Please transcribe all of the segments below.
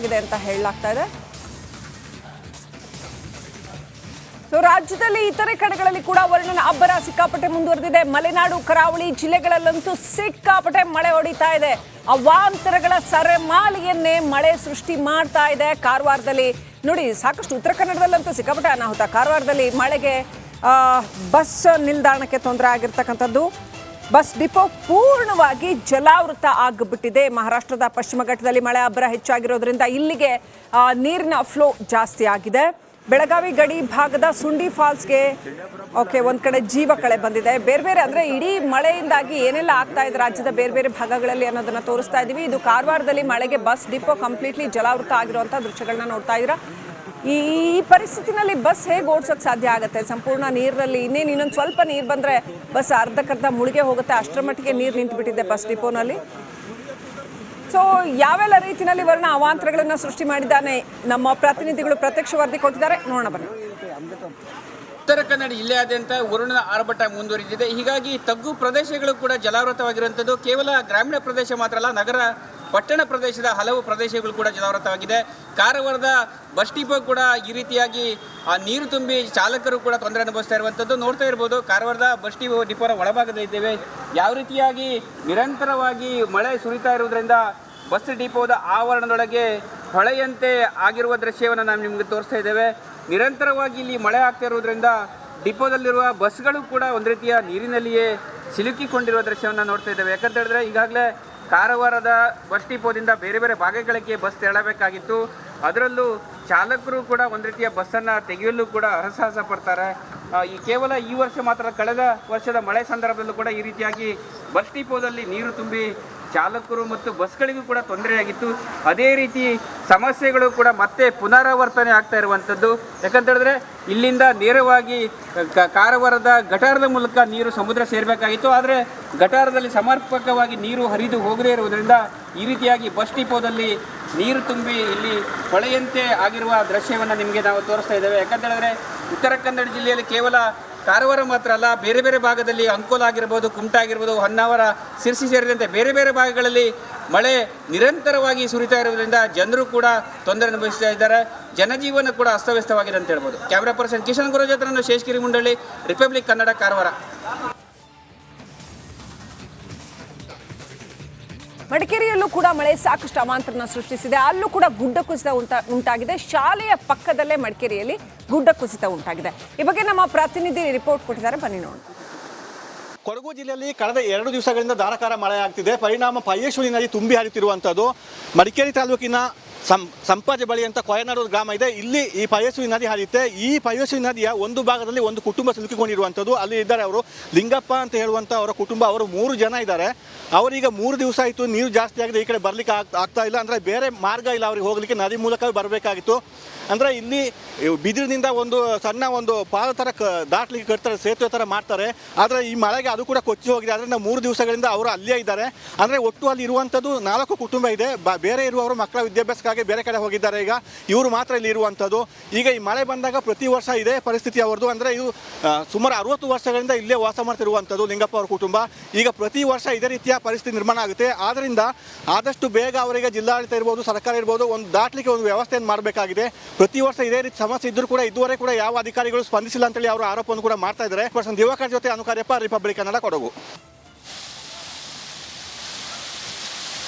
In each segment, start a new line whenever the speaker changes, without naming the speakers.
ಹೆಚ್ಚಾಗಿದೆ ಅಂತ ಹೇಳಲಾಗ್ತಾ ಇದೆ. ಸೊ ರಾಜ್ಯದಲ್ಲಿ ಇತರೆ ಕಡೆಗಳಲ್ಲಿ ಕೂಡ ವರುಣನ ಅಬ್ಬರ ಸಿಕ್ಕಾಪಟ್ಟೆ ಮುಂದುವರೆದಿದೆ. ಮಲೆನಾಡು ಕರಾವಳಿ ಜಿಲ್ಲೆಗಳಲ್ಲಂತೂ ಸಿಕ್ಕಾಪಟ್ಟೆ ಮಳೆ ಹೊಡಿತಾ ಇದೆ. ಅವಾಂತರಗಳ ಸರಮಾಲೆಯನ್ನೇ ಮಳೆ ಸೃಷ್ಟಿ ಮಾಡ್ತಾ ಇದೆ. ಕಾರವಾರದಲ್ಲಿ ನೋಡಿ, ಸಾಕಷ್ಟು ಉತ್ತರ ಕನ್ನಡದಲ್ಲಂತೂ ಸಿಕ್ಕಾಪಟ್ಟೆ ಅನಾಹುತ. ಕಾರವಾರದಲ್ಲಿ ಮಳೆಗೆ ಬಸ್ ನಿಲ್ದಾಣಕ್ಕೆ ತೊಂದರೆ ಆಗಿರ್ತಕ್ಕಂಥದ್ದು. ಬಸ್ ಡಿಪೋ ಪೂರ್ಣವಾಗಿ ಜಲಾವೃತ ಆಗಿಬಿಟ್ಟಿದೆ. ಮಹಾರಾಷ್ಟ್ರದ ಪಶ್ಚಿಮ ಘಟ್ಟದಲ್ಲಿ ಮಳೆ ಅಬ್ಬರ ಹೆಚ್ಚಾಗಿರೋದ್ರಿಂದ ಇಲ್ಲಿಗೆ ನೀರಿನ ಫ್ಲೋ ಜಾಸ್ತಿ ಆಗಿದೆ. ಬೆಳಗಾವಿ ಗಡಿ ಭಾಗದ ಸುಂಡಿ ಫಾಲ್ಸ್ಗೆ ಒಂದ್ ಕಡೆ ಜೀವ ಕಳೆ ಬಂದಿದೆ. ಬೇರೆ ಬೇರೆ ಅಂದ್ರೆ ಇಡೀ ಮಳೆಯಿಂದಾಗಿ ಏನೆಲ್ಲ ಆಗ್ತಾ ಇದೆ ರಾಜ್ಯದ ಬೇರೆ ಬೇರೆ ಭಾಗಗಳಲ್ಲಿ ಅನ್ನೋದನ್ನ ತೋರಿಸ್ತಾ ಇದೀವಿ. ಇದು ಕಾರವಾರದಲ್ಲಿ ಮಳೆಗೆ ಬಸ್ ಡಿಪೋ ಕಂಪ್ಲೀಟ್ಲಿ ಜಲಾವೃತ ಆಗಿರುವಂತಹ ದೃಶ್ಯಗಳನ್ನ ನೋಡ್ತಾ ಇದ್ದೀರಾ. ಈ ಪರಿಸ್ಥಿತಿನಲ್ಲಿ ಬಸ್ ಹೇಗೆ ಓಡಿಸೋಕೆ ಸಾಧ್ಯ ಆಗುತ್ತೆ? ಸಂಪೂರ್ಣ ನೀರಿನಲ್ಲಿ ಇನ್ನೊಂದು ಸ್ವಲ್ಪ ನೀರು ಬಂದ್ರೆ ಬಸ್ ಅರ್ಧಕ್ಕರ್ಧ ಮುಳುಗೆ ಹೋಗುತ್ತೆ. ಅಷ್ಟರ ಮಟ್ಟಿಗೆ ನೀರು ನಿಂತು ಬಿಟ್ಟಿದೆ ಬಸ್ ಡಿಪೋನಲ್ಲಿ. ಸೊ ಯಾವೆಲ್ಲ ರೀತಿಯಲ್ಲಿ ವರ್ಣ ಅವಾಂತರಗಳನ್ನು ಸೃಷ್ಟಿ ಮಾಡಿದ್ದಾನೆ ನಮ್ಮ ಪ್ರತಿನಿಧಿಗಳು ಪ್ರತ್ಯಕ್ಷ ವರದಿ ಕೊಟ್ಟಿದ್ದಾರೆ, ನೋಡೋಣ ಬನ್ನಿ.
ಉತ್ತರ ಕನ್ನಡ ಜಿಲ್ಲೆಯಾದ್ಯಂತ ವರುಣನ ಆರ್ಭಟ ಮುಂದುವರಿದಿದೆ. ಹೀಗಾಗಿ ತಗ್ಗು ಪ್ರದೇಶಗಳು ಕೂಡ ಜಲಾವೃತವಾಗಿರುವಂಥದ್ದು. ಕೇವಲ ಗ್ರಾಮೀಣ ಪ್ರದೇಶ ಮಾತ್ರ ಅಲ್ಲ, ನಗರ ಪಟ್ಟಣ ಪ್ರದೇಶದ ಹಲವು ಪ್ರದೇಶಗಳು ಕೂಡ ಜಲಾವೃತವಾಗಿದೆ. ಕಾರವಾರದ ಬಸ್ ಡಿಪೋ ಕೂಡ ಈ ರೀತಿಯಾಗಿ ನೀರು ತುಂಬಿ ಚಾಲಕರು ಕೂಡ ತೊಂದರೆ ಅನುಭವಿಸ್ತಾ ಇರುವಂಥದ್ದು ನೋಡ್ತಾ ಇರ್ಬೋದು. ಕಾರವಾರದ ಬಸ್ ಡಿಪೋನ ಒಳಭಾಗದಲ್ಲಿದ್ದೇವೆ. ಯಾವ ರೀತಿಯಾಗಿ ನಿರಂತರವಾಗಿ ಮಳೆ ಸುರಿತಾ ಇರುವುದರಿಂದ ಬಸ್ ಡಿಪೋದ ಆವರಣದೊಳಗೆ ಹೊಳೆಯಂತೆ ಆಗಿರುವ ದೃಶ್ಯವನ್ನು ನಾವು ನಿಮಗೆ ತೋರಿಸ್ತಾ ಇದ್ದೇವೆ. ನಿರಂತರವಾಗಿ ಇಲ್ಲಿ ಮಳೆ ಆಗ್ತಾ ಇರುವುದರಿಂದ ಡಿಪೋದಲ್ಲಿರುವ ಬಸ್ಗಳು ಕೂಡ ಒಂದು ರೀತಿಯ ನೀರಿನಲ್ಲಿಯೇ ಸಿಲುಕಿಕೊಂಡಿರುವ ದೃಶ್ಯವನ್ನು ನೋಡ್ತಾ ಇದ್ದೇವೆ. ಯಾಕಂತ ಹೇಳಿದ್ರೆ ಈಗಾಗಲೇ ಕಾರವಾರದ ಬಸ್ ಡಿಪೋದಿಂದ ಬೇರೆ ಬೇರೆ ಭಾಗಗಳಿಗೆ ಬಸ್ ತೆರಳಬೇಕಾಗಿತ್ತು. ಅದರಲ್ಲೂ ಚಾಲಕರು ಕೂಡ ಒಂದು ರೀತಿಯ ಬಸ್ಸನ್ನು ತೆಗೆಯಲು ಕೂಡ ಹರಸಾಹಸ ಪಡ್ತಾರೆ. ಕೇವಲ ಈ ವರ್ಷ ಮಾತ್ರ, ಕಳೆದ ವರ್ಷದ ಮಳೆ ಸಂದರ್ಭದಲ್ಲೂ ಕೂಡ ಈ ರೀತಿಯಾಗಿ ಬಸ್ ಡಿಪೋದಲ್ಲಿ ನೀರು ತುಂಬಿ ಚಾಲಕರು ಮತ್ತು ಬಸ್ಗಳಿಗೂ ಕೂಡ ತೊಂದರೆಯಾಗಿತ್ತು. ಅದೇ ರೀತಿ ಸಮಸ್ಯೆಗಳು ಕೂಡ ಮತ್ತೆ ಪುನರಾವರ್ತನೆ ಆಗ್ತಾ ಇರುವಂಥದ್ದು. ಯಾಕಂತ ಹೇಳಿದ್ರೆ ಇಲ್ಲಿಂದ ನೇರವಾಗಿ ಕಾರವಾರದ ಗಟಾರದ ಮೂಲಕ ನೀರು ಸಮುದ್ರ ಸೇರಬೇಕಾಗಿತ್ತು. ಆದರೆ ಗಟಾರದಲ್ಲಿ ಸಮರ್ಪಕವಾಗಿ ನೀರು ಹರಿದು ಹೋಗದೇ ಇರುವುದರಿಂದ ಈ ರೀತಿಯಾಗಿ ಬಸ್ ಡಿಪೋದಲ್ಲಿ ನೀರು ತುಂಬಿ ಇಲ್ಲಿ ಹೊಳೆಯಂತೆ ಆಗಿರುವ ದೃಶ್ಯವನ್ನು ನಿಮಗೆ ನಾವು ತೋರಿಸ್ತಾ ಇದ್ದೇವೆ. ಯಾಕಂತ ಹೇಳಿದ್ರೆ ಉತ್ತರ ಕನ್ನಡ ಜಿಲ್ಲೆಯಲ್ಲಿ ಕೇವಲ ಕಾರವಾರ ಮಾತ್ರ ಅಲ್ಲ, ಬೇರೆ ಬೇರೆ ಭಾಗದಲ್ಲಿ ಅಂಕೋಲ ಆಗಿರ್ಬೋದು, ಕುಮಟಾ ಆಗಿರ್ಬೋದು, ಹೊನ್ನಾವರ, ಸಿರ್ಸಿ ಸೇರಿದಂತೆ ಬೇರೆ ಬೇರೆ ಭಾಗಗಳಲ್ಲಿ ಮಳೆ ನಿರಂತರವಾಗಿ ಸುರಿತಾ ಇರುವುದರಿಂದ ಜನರು ಕೂಡ ತೊಂದರೆ ಅನುಭವಿಸ್ತಾ ಇದ್ದಾರೆ. ಜನಜೀವನ ಕೂಡ ಅಸ್ತವ್ಯಸ್ತವಾಗಿದೆ ಅಂತ ಹೇಳ್ಬೋದು. ಕ್ಯಾಮ್ರಾ ಪರ್ಸನ್ ಕಿಶನ್ ಗುರು ಜೊತೆ ನಾನು ಶೇಷಗಿರಿ ಮುಂಡಳ್ಳಿ, ರಿಪಬ್ಲಿಕ್ ಕನ್ನಡ, ಕಾರವಾರ.
ಮಡಿಕೇರಿಯಲ್ಲೂ ಕೂಡ ಮಳೆ ಸಾಕಷ್ಟು ಅವಾಂತರನ ಸೃಷ್ಟಿಸಿದೆ. ಅಲ್ಲೂ ಕೂಡ ಗುಡ್ಡ ಕುಸಿತ ಉಂಟಾಗಿದೆ. ಶಾಲೆಯ ಪಕ್ಕದಲ್ಲೇ ಮಡಿಕೇರಿಯಲ್ಲಿ ಗುಡ್ಡ ಕುಸಿತ ಉಂಟಾಗಿದೆ. ಈ ಬಗ್ಗೆ ನಮ್ಮ ಪ್ರತಿನಿಧಿ ರಿಪೋರ್ಟ್ ಕೊಟ್ಟಿದ್ದಾರೆ, ಬನ್ನಿ ನೋಡೋಣ.
ಕೊಡಗು ಜಿಲ್ಲೆಯಲ್ಲಿ ಕಳೆದ 2 ದಿವಸಗಳಿಂದ ಧಾರಾಕಾರ ಮಳೆ ಆಗ್ತಿದೆ. ಪರಿಣಾಮ ಪಯ್ಯೇಶ್ವರಿ ನದಿ ತುಂಬಿ ಹರಿಯುತ್ತಿರುವಂಥದ್ದು. ಮಡಿಕೇರಿ ತಾಲೂಕಿನ ಸಂಪಾಜೆ ಬಳಿ ಅಂತ ಕೊಯನಾಡು ಗ್ರಾಮ ಇದೆ. ಇಲ್ಲಿ ಈ ಪಯ್ಯೇಶ್ವರಿ ನದಿ ಹರಿಯುತ್ತೆ. ಈ ಪಯ್ಯೇಶ್ವರಿ ನದಿಯ ಒಂದು ಭಾಗದಲ್ಲಿ ಒಂದು ಕುಟುಂಬ ಸಿಲುಕಿಕೊಂಡಿರುವಂಥದ್ದು. ಅಲ್ಲಿ ಇದ್ದಾರೆ ಅವರು, ಲಿಂಗಪ್ಪ ಅಂತ ಹೇಳುವಂಥ ಅವರ ಕುಟುಂಬ. ಅವರು 3 ಜನ ಇದ್ದಾರೆ. ಅವರೀಗ 3 ದಿವಸ ಆಯಿತು, ನೀರು ಜಾಸ್ತಿ ಆಗಿದೆ, ಈ ಕಡೆ ಬರಲಿಕ್ಕೆ ಆಗ್ತಾ ಇಲ್ಲ. ಅಂದರೆ ಬೇರೆ ಮಾರ್ಗ ಇಲ್ಲ ಅವ್ರಿಗೆ ಹೋಗಲಿಕ್ಕೆ, ನದಿ ಮೂಲಕವೇ ಬರಬೇಕಾಗಿತ್ತು. ಅಂದರೆ ಇಲ್ಲಿ ಬಿದಿರಿನಿಂದ ಒಂದು ಸಣ್ಣ ಒಂದು ಪಾದ ಥರ ದಾಟ್ಲಿಕ್ಕೆ ಕಟ್ತಾರೆ, ಸೇತುವೆ ಥರ ಮಾಡ್ತಾರೆ. ಆದರೆ ಈ ಮಳೆಗೆ ಅದು ಕೂಡ ಕೊಚ್ಚಿ ಹೋಗಿದೆ. ಅದರಿಂದ 3 ದಿವಸಗಳಿಂದ ಅವರು ಅಲ್ಲೇ ಇದ್ದಾರೆ. ಅಂದರೆ ಒಟ್ಟು ಅಲ್ಲಿ ಇರುವಂಥದ್ದು 4 ಕುಟುಂಬ ಇದೆ. ಬೇರೆ ಇರುವವರು ಮಕ್ಕಳ ವಿದ್ಯಾಭ್ಯಾಸಕ್ಕಾಗಿ ಬೇರೆ ಕಡೆ ಹೋಗಿದ್ದಾರೆ. ಈಗ ಇವರು ಮಾತ್ರ ಇಲ್ಲಿ ಇರುವಂಥದ್ದು. ಈಗ ಈ ಮಳೆ ಬಂದಾಗ ಪ್ರತಿ ವರ್ಷ ಇದೇ ಪರಿಸ್ಥಿತಿ ಅವ್ರದ್ದು. ಅಂದರೆ ಇದು ಸುಮಾರು 60 ವರ್ಷಗಳಿಂದ ಇಲ್ಲೇ ವಾಸ ಮಾಡ್ತಿರುವಂಥದ್ದು ಲಿಂಗಪ್ಪ ಅವ್ರ ಕುಟುಂಬ. ಈಗ ಪ್ರತಿ ವರ್ಷ ಇದೇ ರೀತಿಯ ಪರಿಸ್ಥಿತಿ ನಿರ್ಮಾಣ ಆಗುತ್ತೆ. ಆದ್ದರಿಂದ ಆದಷ್ಟು ಬೇಗ ಅವರಿಗೆ ಜಿಲ್ಲಾಡಳಿತ ಇರ್ಬೋದು, ಸರ್ಕಾರ ಇರ್ಬೋದು, ಒಂದು ದಾಟ್ಲಿಕ್ಕೆ ಒಂದು ವ್ಯವಸ್ಥೆಯನ್ನು ಮಾಡಬೇಕಾಗಿದೆ. ಪ್ರತಿ ವರ್ಷ ಇದೇ ರೀತಿ ಸಮಸ್ಯೆ ಇದ್ದರೂ ಕೂಡ ಇದುವರೆಗೆ ಕೂಡ ಯಾವ ಅಧಿಕಾರಿಗಳು ಸ್ಪಂದಿಸಿಲ್ಲ ಅಂತೇಳಿ ಅವರು ಆರೋಪವನ್ನು ಕೂಡ ಮಾಡ್ತಾ ಇದ್ದಾರೆ. ದಿವಾಕರ್ ಜೊತೆ ಅನುಕಾರ್ಯಪ್ಪ, ರಿಪಬ್ಲಿಕ್ ಕನ್ನಡ, ಕೊಡಗು.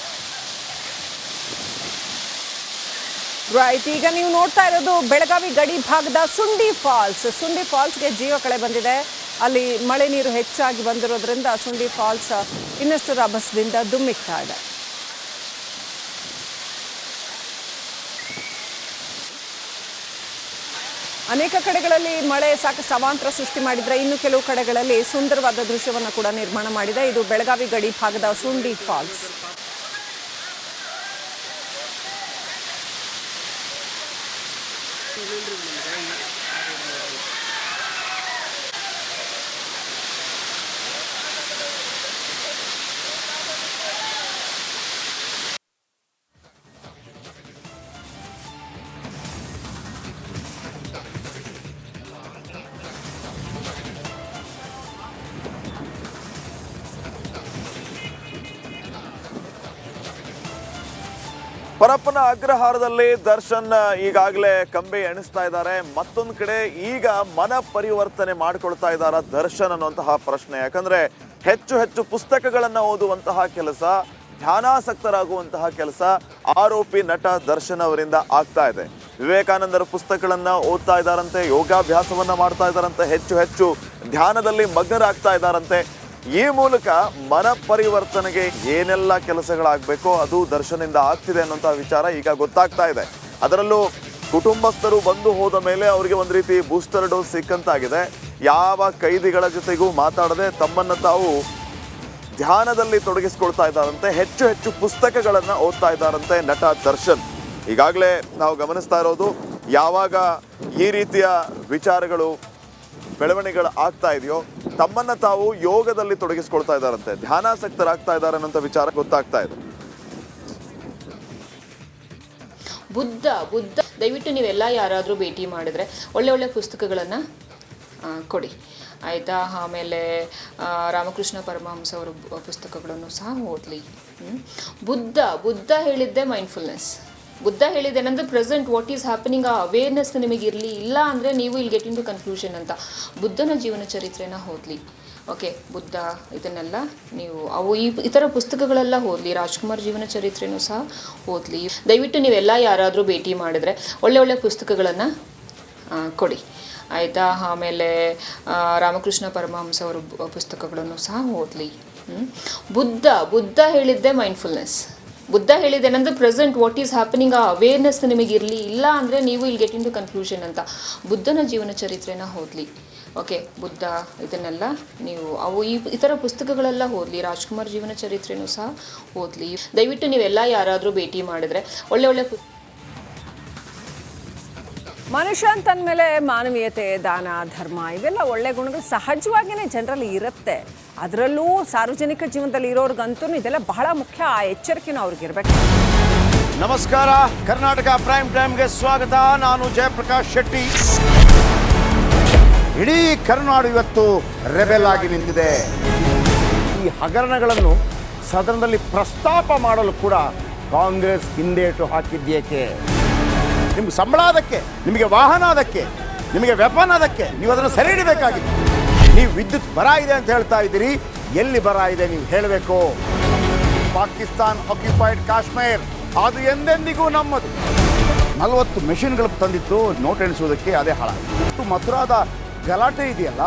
ರೈಟ್, ಈಗ ನೀವು ನೋಡ್ತಾ ಇರೋದು ಬೆಳಗಾವಿ ಗಡಿ ಭಾಗದ ಸುಂಡಿ ಫಾಲ್ಸ್ಗೆ ಜೀವ ಕಳೆ ಬಂದಿದೆ. ಅಲ್ಲಿ ಮಳೆ ನೀರು ಹೆಚ್ಚಾಗಿ ಬಂದಿರೋದ್ರಿಂದ ಸುಂಡಿ ಫಾಲ್ಸ್ ಇನ್ನಷ್ಟು ರಭಸದಿಂದ ಧುಮ್ಮಿಕ್ತಾ ಇದೆ. ಅನೇಕ ಕಡೆಗಳಲ್ಲಿ ಮಳೆ ಸಾಕಷ್ಟು ಅವಾಂತರ ಸೃಷ್ಟಿ ಮಾಡಿದ್ರೆ, ಇನ್ನು ಕೆಲವು ಕಡೆಗಳಲ್ಲಿ ಸುಂದರವಾದ ದೃಶ್ಯವನ್ನು ಕೂಡ ನಿರ್ಮಾಣ ಮಾಡಿದೆ. ಇದು ಬೆಳಗಾವಿ ಗಡಿ ಭಾಗದ ಸುಂಡಿ ಫಾಲ್ಸ್.
ಪರಪ್ಪನ ಅಗ್ರಹಾರದಲ್ಲಿ ದರ್ಶನ್ ಈಗಾಗಲೇ ಕಂಬಿ ಎಣಿಸ್ತಾ ಇದ್ದಾರೆ. ಮತ್ತೊಂದು ಕಡೆ ಈಗ ಮನ ಪರಿವರ್ತನೆ ಮಾಡಿಕೊಳ್ತಾ ಇದ್ದಾರ ದರ್ಶನ್ ಅನ್ನುವಂತಹ ಪ್ರಶ್ನೆ. ಯಾಕಂದ್ರೆ ಹೆಚ್ಚು ಹೆಚ್ಚು ಪುಸ್ತಕಗಳನ್ನ ಓದುವಂತಹ ಕೆಲಸ, ಧ್ಯಾನಾಸಕ್ತರಾಗುವಂತಹ ಕೆಲಸ ಆರೋಪಿ ನಟ ದರ್ಶನ್ ಅವರಿಂದ ಆಗ್ತಾ ಇದೆ. ವಿವೇಕಾನಂದರ ಪುಸ್ತಕಗಳನ್ನ ಓದ್ತಾ ಇದ್ದಾರಂತೆ, ಯೋಗಾಭ್ಯಾಸವನ್ನ ಮಾಡ್ತಾ ಇದ್ದಾರಂತೆ, ಹೆಚ್ಚು ಹೆಚ್ಚು ಧ್ಯಾನದಲ್ಲಿ ಮಗ್ನರಾಗ್ತಾ ಇದ್ದಾರಂತೆ. ಈ ಮೂಲಕ ಮನ ಪರಿವರ್ತನೆಗೆ ಏನೆಲ್ಲ ಕೆಲಸಗಳಾಗಬೇಕೋ ಅದು ದರ್ಶನಿಂದ ಆಗ್ತಿದೆ ಅನ್ನೋಂಥ ವಿಚಾರ ಈಗ ಗೊತ್ತಾಗ್ತಾ ಇದೆ. ಅದರಲ್ಲೂ ಕುಟುಂಬಸ್ಥರು ಬಂದು ಹೋದ ಮೇಲೆ ಅವರಿಗೆ ಒಂದು ರೀತಿ ಬೂಸ್ಟರ್ ಡೋಸ್ ಸಿಕ್ಕಂತಾಗಿದೆ. ಯಾವ ಕೈದಿಗಳ ಜೊತೆಗೂ ಮಾತಾಡದೆ ತಮ್ಮನ್ನು ತಾವು ಧ್ಯಾನದಲ್ಲಿ ತೊಡಗಿಸ್ಕೊಳ್ತಾ ಇದ್ದಾರಂತೆ, ಹೆಚ್ಚು ಹೆಚ್ಚು ಪುಸ್ತಕಗಳನ್ನ ಓದ್ತಾ ಇದ್ದಾರಂತೆ ನಟ ದರ್ಶನ್. ಈಗಾಗಲೇ ನಾವು ಗಮನಿಸ್ತಾ ಇರೋದು ಯಾವಾಗ ಈ ರೀತಿಯ ವಿಚಾರಗಳು ಬೆಳವಣಿಗೆಗಳು ಆಗ್ತಾ ಇದೆಯೋ ತಮ್ಮನ್ನ ತಾವು ಯೋಗದಲ್ಲಿ ತೊಡಗಿಸ್ಕೊಳ್ತಾ ಇದ್ದಾರಂತೆ, ಧ್ಯಾನಾಸಕ್ತರಾಗ್ತಾ ಇದ್ದಾರೆ ಅನ್ನೋ ವಿಚಾರ ಗೊತ್ತಾಗ್ತಾ ಇದೆ.
ಬುದ್ಧ ದಯವಿಟ್ಟು ನೀವೆಲ್ಲ ಯಾರಾದರೂ ಭೇಟಿ ಮಾಡಿದ್ರೆ ಒಳ್ಳೆ ಪುಸ್ತಕಗಳನ್ನು ಕೊಡಿ ಆಯಿತಾ. ಆಮೇಲೆ ರಾಮಕೃಷ್ಣ ಪರಮಹಂಸ ಅವರ ಪುಸ್ತಕಗಳನ್ನು ಸಹ ಓದಲಿ. ಬುದ್ಧ ಹೇಳಿದ್ದೆ ಮೈಂಡ್ಫುಲ್ನೆಸ್. ಬುದ್ಧ ಹೇಳಿದ್ದೇನೆಂದರೆ ಪ್ರೆಸೆಂಟ್ ವಾಟ್ ಈಸ್ ಹ್ಯಾಪನಿಂಗ್, ಆ ಅವೇರ್ನೆಸ್ ನಿಮಗಿರಲಿ. ಇಲ್ಲ ಅಂದರೆ ನೀವು ಇಲ್ಲಿ ಗೆಟ್ ಇನ್ ಟು ಕನ್ಕ್ಲೂಷನ್ ಅಂತ. ಬುದ್ಧನ ಜೀವನ ಚರಿತ್ರೆನ ಓದಲಿ. ಓಕೆ, ಬುದ್ಧ ಇದನ್ನೆಲ್ಲ ನೀವು ಈ ಥರ ಪುಸ್ತಕಗಳೆಲ್ಲ ಓದಲಿ. ರಾಜ್ಕುಮಾರ್ ಜೀವನ ಚರಿತ್ರೆನೂ ಸಹ ಓದಲಿ. ದಯವಿಟ್ಟು ನೀವೆಲ್ಲ ಯಾರಾದರೂ ಭೇಟಿ ಮಾಡಿದ್ರೆ ಒಳ್ಳೆ ಪುಸ್ತಕಗಳನ್ನು ಕೊಡಿ ಆಯಿತಾ. ಆಮೇಲೆ ರಾಮಕೃಷ್ಣ ಪರಮಹಂಸ ಅವರ ಪುಸ್ತಕಗಳನ್ನು ಸಹ ಓದಲಿ. ಬುದ್ಧ ಹೇಳಿದ್ದೆ ಮೈಂಡ್ಫುಲ್ನೆಸ್. ಬುದ್ಧ ಹೇಳಿದ್ದೇನೆಂದರೆ ಪ್ರೆಸೆಂಟ್ ವಾಟ್ ಈಸ್ ಹ್ಯಾಪನಿಂಗ್, ಆ ಅವೇರ್ನೆಸ್ ನಿಮಗಿರಲಿ. ಇಲ್ಲ ಅಂದರೆ ನೀವು ಇಲ್ಲಿ ಗೆಟ್ ಇನ್ ಟು ಕನ್ಕ್ಲೂಷನ್ ಅಂತ. ಬುದ್ಧನ ಜೀವನ ಚರಿತ್ರೆನ ಓದಲಿ. ಓಕೆ, ಬುದ್ಧ ಇದನ್ನೆಲ್ಲ ನೀವು ಈ ಥರ ಪುಸ್ತಕಗಳೆಲ್ಲ ಓದಲಿ. ರಾಜ್ಕುಮಾರ್ ಜೀವನ ಚರಿತ್ರೆನೂ ಸಹ ಓದಲಿ. ದಯವಿಟ್ಟು ನೀವೆಲ್ಲ ಯಾರಾದರೂ ಭೇಟಿ ಮಾಡಿದ್ರೆ ಒಳ್ಳೆ
ಮನುಷ್ಯ ಅಂತಂದಮೇಲೆ ಮಾನವೀಯತೆ, ದಾನ, ಧರ್ಮ ಇವೆಲ್ಲ ಒಳ್ಳೆ ಗುಣಗಳು ಸಹಜವಾಗಿಯೇ ಜನರಲ್ಲಿ ಇರುತ್ತೆ. ಅದರಲ್ಲೂ ಸಾರ್ವಜನಿಕ ಜೀವನದಲ್ಲಿ ಇರೋರ್ಗಂತೂ ಇದೆಲ್ಲ ಬಹಳ ಮುಖ್ಯ. ಆ ಎಚ್ಚರಿಕೆನೂ ಅವ್ರಿಗಿರ್ಬೇಕು.
ನಮಸ್ಕಾರ, ಕರ್ನಾಟಕ ಪ್ರೈಮ್ ಟೈಮ್ಗೆ ಸ್ವಾಗತ. ನಾನು ಜಯಪ್ರಕಾಶ್ ಶೆಟ್ಟಿ. ಇಡೀ ಕರುನಾಡು ಇವತ್ತು ರೆಬೆಲ್ ಆಗಿ ನಿಂತಿದೆ. ಈ ಹಗರಣಗಳನ್ನು ಸದನದಲ್ಲಿ ಪ್ರಸ್ತಾಪ ಮಾಡಲು ಕೂಡ ಕಾಂಗ್ರೆಸ್ ಹಿಂದೇಟು ಹಾಕಿದ್ದೇಕೆ? ನಿಮ್ಗೆ ಸಂಬಳ ಅದಕ್ಕೆ, ನಿಮಗೆ ವಾಹನ ಅದಕ್ಕೆ, ನಿಮಗೆ ವೆಪನ್ ಅದಕ್ಕೆ, ನೀವು ಅದನ್ನು ಸೆರೆ ಹಿಡಿಬೇಕಾಗಿತ್ತು. ನೀವು ವಿದ್ಯುತ್ ಬರ ಇದೆ ಅಂತ ಹೇಳ್ತಾ ಇದ್ದೀರಿ, ಎಲ್ಲಿ ಬರ ಇದೆ ನೀವು ಹೇಳಬೇಕು. ಪಾಕಿಸ್ತಾನ್ ಆಕ್ಯುಪೈಡ್ ಕಾಶ್ಮೀರ್ ಅದು ಎಂದೆಂದಿಗೂ ನಮ್ಮದು. 40 ಮೆಷಿನ್ಗಳು ತಂದಿತ್ತು ನೋಟ್ ಎಣಿಸುವುದಕ್ಕೆ, ಅದೇ ಹಾಳಾಗಿದೆ. ಮಥುರಾದ ಗಲಾಟೆ ಇದೆಯಲ್ಲ,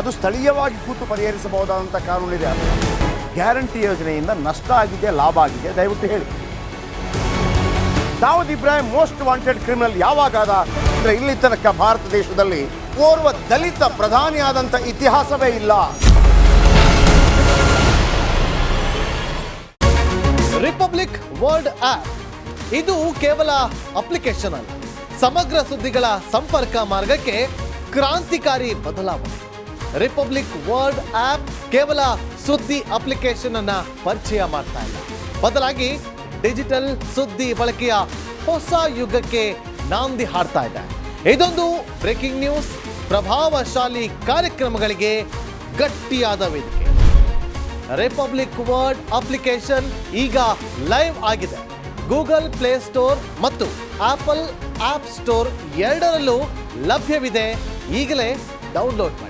ಅದು ಸ್ಥಳೀಯವಾಗಿ ಕೂತು ಪರಿಹರಿಸಬಹುದಾದಂಥ ಕಾನೂನಿದೆ. ಗ್ಯಾರಂಟಿ ಯೋಜನೆಯಿಂದ ನಷ್ಟ ಆಗಿದೆ, ಲಾಭ ಆಗಿದೆ, ದಯವಿಟ್ಟು ಹೇಳಿ. Dawood Ibrahim most wanted criminal ಯಾವಾಗಾದ ಅಂದರೆ ಇಲ್ಲಿ ತನಕ ಭಾರತ ದೇಶದಲ್ಲಿ ಓರ್ವ ದಲಿತ ಪ್ರಧಾನಿಯಾದಂಥ ಇತಿಹಾಸವೇ ಇಲ್ಲ.
ರಿಪಬ್ಲಿಕ್ ವರ್ಲ್ಡ್ ಆಪ್ ಇದು ಕೇವಲ ಅಪ್ಲಿಕೇಶನ್ ಅಲ್ಲ, ಸಮಗ್ರ ಸುದ್ದಿಗಳ ಸಂಪರ್ಕ ಮಾರ್ಗಕ್ಕೆ ಕ್ರಾಂತಿಕಾರಿ ಬದಲಾವಣೆ. ರಿಪಬ್ಲಿಕ್ ವರ್ಲ್ಡ್ ಆಪ್ ಕೇವಲ ಸುದ್ದಿ ಅಪ್ಲಿಕೇಶನ್ ಅನ್ನ ಪರಿಚಯ ಮಾಡ್ತಾ ಇಲ್ಲ, ಬದಲಾಗಿ ಡಿಜಿಟಲ್ ಸುದ್ದಿ ಬಳಕೆಯ ಹೊಸ ಯುಗಕ್ಕೆ ನಾಂದಿ ಹಾಡ್ತಾ ಇದೆ. ಇದೊಂದು ಬ್ರೇಕಿಂಗ್ ನ್ಯೂಸ್, ಪ್ರಭಾವಶಾಲಿ ಕಾರ್ಯಕ್ರಮಗಳಿಗೆ ಗಟ್ಟಿಯಾದ ವೇದಿಕೆ. ರಿಪಬ್ಲಿಕ್ ವರ್ಲ್ಡ್ ಅಪ್ಲಿಕೇಶನ್ ಈಗ ಲೈವ್ ಆಗಿದೆ. ಗೂಗಲ್ ಪ್ಲೇ ಸ್ಟೋರ್ ಮತ್ತು ಆಪಲ್ ಆಪ್ ಸ್ಟೋರ್ ಎರಡರಲ್ಲೂ ಲಭ್ಯವಿದೆ. ಈಗಲೇ ಡೌನ್ಲೋಡ್ ಮಾಡಿ.